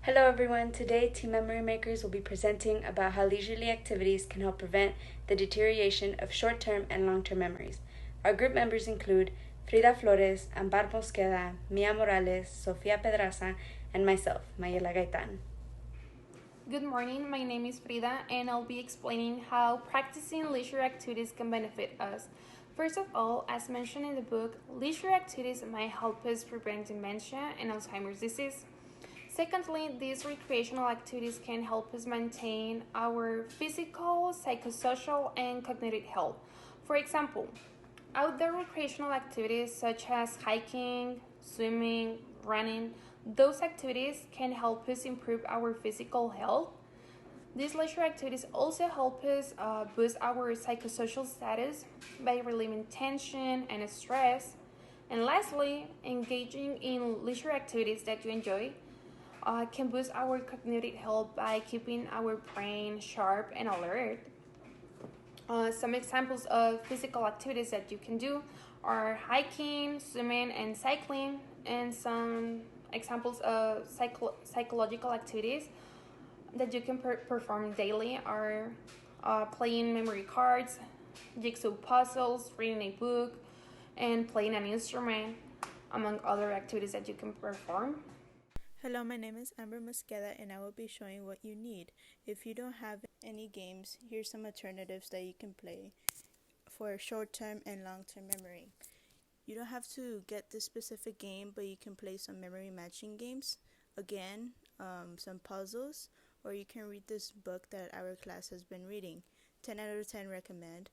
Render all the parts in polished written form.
Hello everyone, today Team Memory Makers will be presenting about how leisurely activities can help prevent the deterioration of short-term and long-term memories. Our group members include Frida Flores, Ambar Mosqueda, Mia Morales, Sofia Pedraza, and myself, Mayela Gaitan. Good morning, my name is Frida and I'll be explaining how practicing leisure activities can benefit us. First of all, as mentioned in the book, leisure activities might help us prevent dementia and Alzheimer's disease. Secondly, these recreational activities can help us maintain our physical, psychosocial, and cognitive health. For example, outdoor recreational activities such as hiking, swimming, running, those activities can help us improve our physical health. These leisure activities also help us boost our psychosocial status by relieving tension and stress. And lastly, engaging in leisure activities that you enjoy can boost our cognitive health by keeping our brain sharp and alert. Some examples of physical activities that you can do are hiking, swimming, and cycling, and some examples of psychological activities that you can perform daily are playing memory cards, jigsaw puzzles, reading a book, and playing an instrument, among other activities that you can perform. Hello, my name is Amber Mosqueda and I will be showing what you need. If you don't have any games, here's some alternatives that you can play for short-term and long-term memory. You don't have to get this specific game, but you can play some memory matching games. Again, some puzzles, or you can read this book that our class has been reading. 10 out of 10 recommend.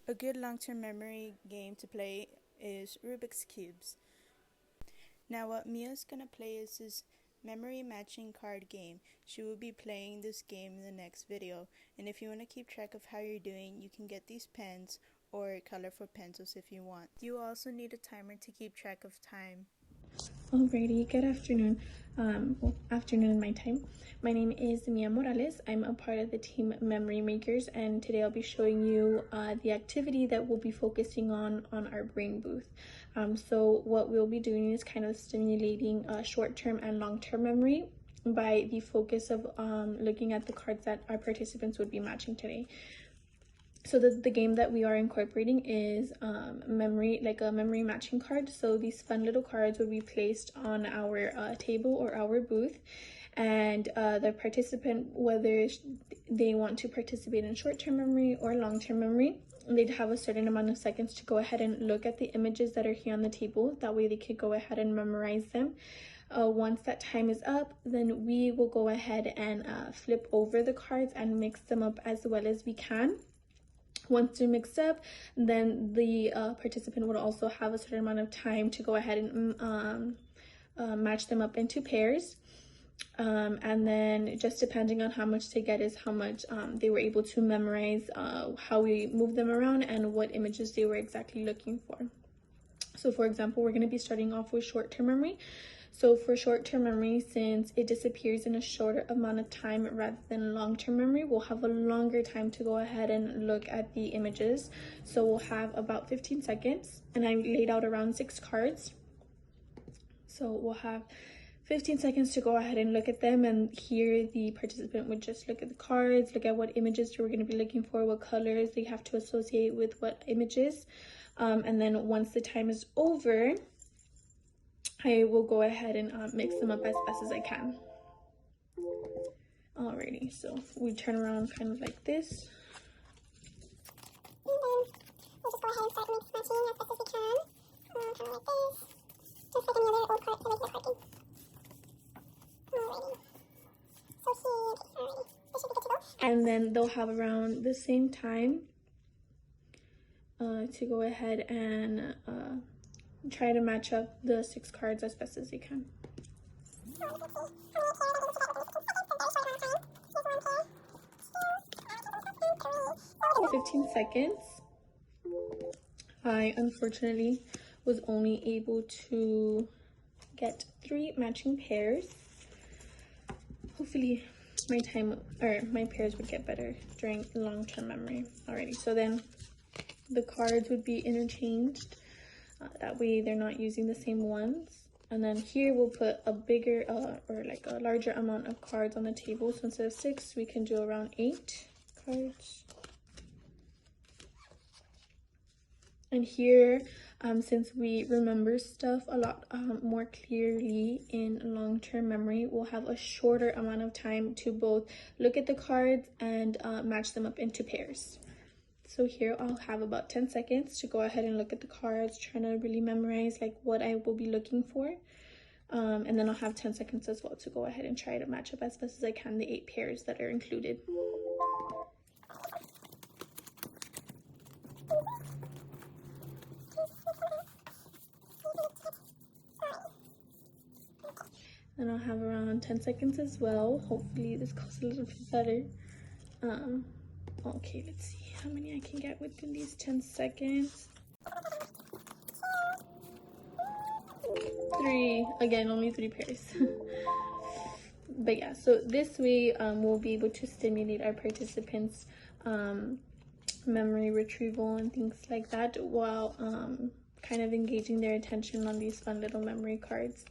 A good long-term memory game to play is Rubik's Cubes. Now what Mia's gonna play is this memory matching card game. She will be playing this game in the next video, and if you want to keep track of how you're doing, you can get these pens or colorful pencils if you want. You also need a timer to keep track of time. Alrighty, good afternoon. Afternoon in my time. My name is Mia Morales. I'm a part of the team Memory Makers, and today I'll be showing you the activity that we'll be focusing on our brain booth. So what we'll be doing is kind of stimulating short-term and long-term memory by the focus of looking at the cards that our participants would be matching today. So the game that we are incorporating is memory, like a memory matching card. So these fun little cards would be placed on our table or our booth, and the participant, whether they want to participate in short-term memory or long-term memory, they'd have a certain amount of seconds to go ahead and look at the images that are here on the table. That way they could go ahead and memorize them. Once that time is up, then we will go ahead and flip over the cards and mix them up as well as we can. Once they're mixed up, then the participant would also have a certain amount of time to go ahead and match them up into pairs. And then just depending on how much they get is how much they were able to memorize how we move them around and what images they were exactly looking for. So for example, we're going to be starting off with short-term memory. So for short-term memory, since it disappears in a shorter amount of time rather than long-term memory, we'll have a longer time to go ahead and look at the images. So we'll have about 15 seconds, and I laid out around 6 cards. So we'll have 15 seconds to go ahead and look at them, and here the participant would just look at the cards, look at what images we're going to be looking for, what colors they have to associate with what images. And then once the time is over, I will go ahead and mix them up as fast as I can. Alrighty, so we turn around kind of like this. And then we'll just go ahead and start mix matching as best as we can. Kind of like this. Just like any other old card, regular card game. Alrighty. So here, alrighty. This should be good to go. And then they'll have around the same time to go ahead and try to match up the 6 cards as best as they can. 15 seconds. I unfortunately was only able to get 3 matching pairs. Hopefully my pairs would get better during long-term memory. Alrighty, so then the cards would be interchanged. That way they're not using the same ones. And then here we'll put a bigger or like a larger amount of cards on the table. So instead of 6, we can do around 8 cards. And here, since we remember stuff a lot more clearly in long-term memory, we'll have a shorter amount of time to both look at the cards and match them up into pairs. So here I'll have about 10 seconds to go ahead and look at the cards, trying to really memorize like what I will be looking for. And then I'll have 10 seconds as well to go ahead and try to match up as best as I can the 8 pairs that are included. And I'll have around 10 seconds as well. Hopefully this goes a little bit better. Okay, let's see how many I can get within these 10 seconds. 3, again, only 3 pairs. But yeah, so this way we'll be able to stimulate our participants' memory retrieval and things like that while kind of engaging their attention on these fun little memory cards.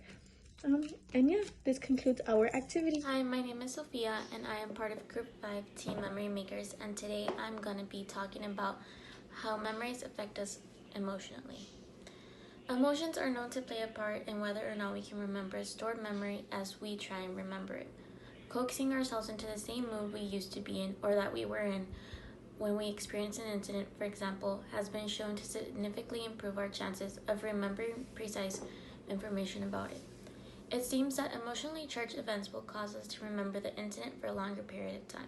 And yeah, this concludes our activity. Hi, my name is Sophia and I am part of Group 5 Team Memory Makers, and today I'm going to be talking about how memories affect us emotionally. Emotions are known to play a part in whether or not we can remember a stored memory as we try and remember it. Coaxing ourselves into the same mood we used to be in or that we were in when we experience an incident, for example, has been shown to significantly improve our chances of remembering precise information about it. It seems that emotionally charged events will cause us to remember the incident for a longer period of time.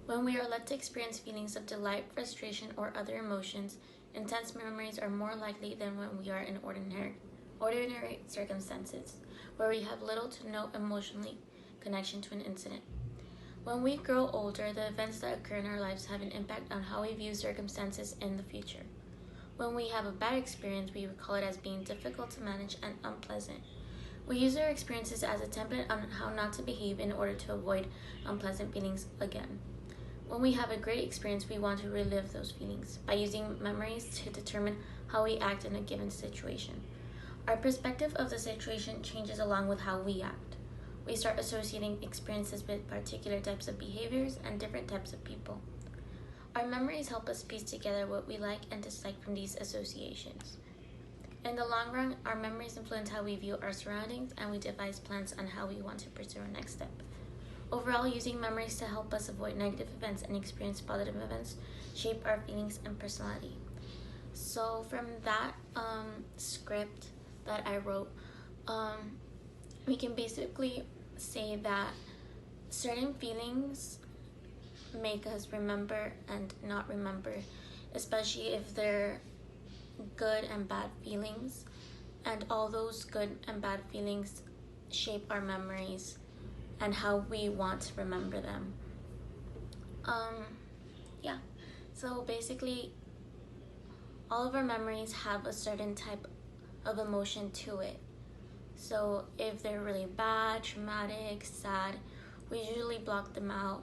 When we are led to experience feelings of delight, frustration, or other emotions, intense memories are more likely than when we are in ordinary circumstances, where we have little to no emotional connection to an incident. When we grow older, the events that occur in our lives have an impact on how we view circumstances in the future. When we have a bad experience, we recall it as being difficult to manage and unpleasant. We use our experiences as a template on how not to behave in order to avoid unpleasant feelings again. When we have a great experience, we want to relive those feelings by using memories to determine how we act in a given situation. Our perspective of the situation changes along with how we act. We start associating experiences with particular types of behaviors and different types of people. Our memories help us piece together what we like and dislike from these associations. In the long run, our memories influence how we view our surroundings, and we devise plans on how we want to pursue our next step. Overall, using memories to help us avoid negative events and experience positive events shape our feelings and personality. So from that script that I wrote, we can basically say that certain feelings make us remember and not remember, especially if they're good and bad feelings, and all those good and bad feelings shape our memories and how we want to remember them. Yeah, so basically all of our memories have a certain type of emotion to it. So if they're really bad, traumatic, sad, we usually block them out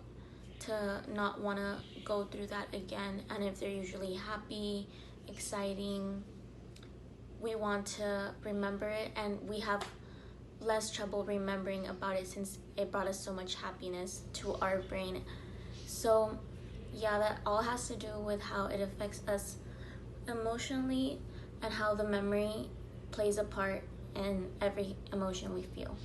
to not want to go through that again. And if they're usually happy, exciting, we want to remember it, and we have less trouble remembering about it since it brought us so much happiness to our brain. So yeah, that all has to do with how it affects us emotionally and how the memory plays a part in every emotion we feel.